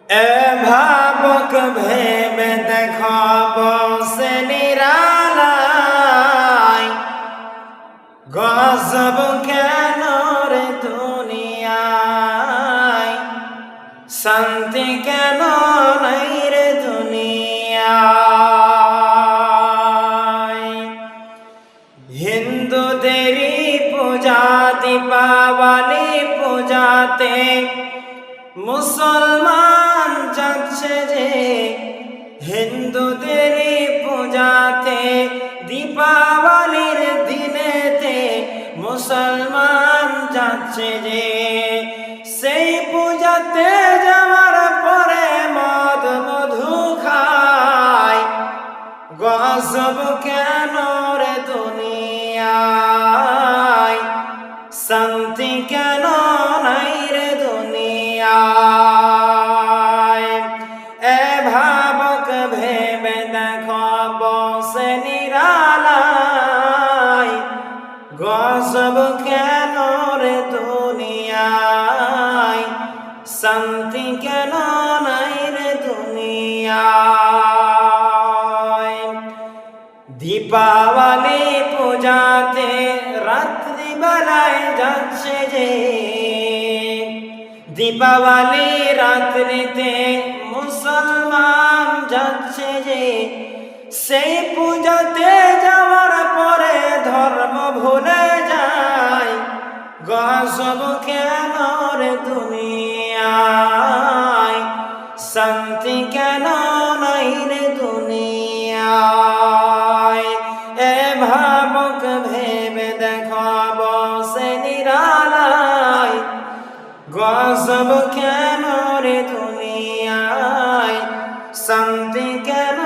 এ ভাবক ভেবে দেখো বসে নিরালায়, গজব কেন রে দুনিয়ায়, শান্তি কেন নাই রে দুনিয়ায়। হিন্দুদেরই পূজা দীপাবলি পূজাতে মুসলমান যাচ্ছে যে, হিন্দুদেরই পূজাতে দীপাবলির দিনেতে মুসলমান যাচ্ছে যে, সেই পূজাতে যাওয়ার পরে মদ মধু খায়, গজব কেন রে দুনিয়ায়, শান্তি কেন নাই রে দুনিয়ায়। এ ভাবক ভেবে দেখো বসে নিরালায়, গজব কেন রে দুনিয়ায়, শান্তি কেন নাই রে দুনিয়ায়। দীপাবলি পূজাতে রাত্রি বেলায় যাচ্ছে যে, দীপাবলি রাত্রিতে মুসলমান যাচ্ছে যে, সেই পূজাতে যাওয়ার পরে ধর্ম ভুলে যায়, গজব কেন রে দুনিয়ায়, শান্তি কেন নাই রে দুনিয়ায়। এ ভাবক ভেবে দেখো বসে নিরালায়, গজব কেন রে দুনিয়ায়, শান্তি কেন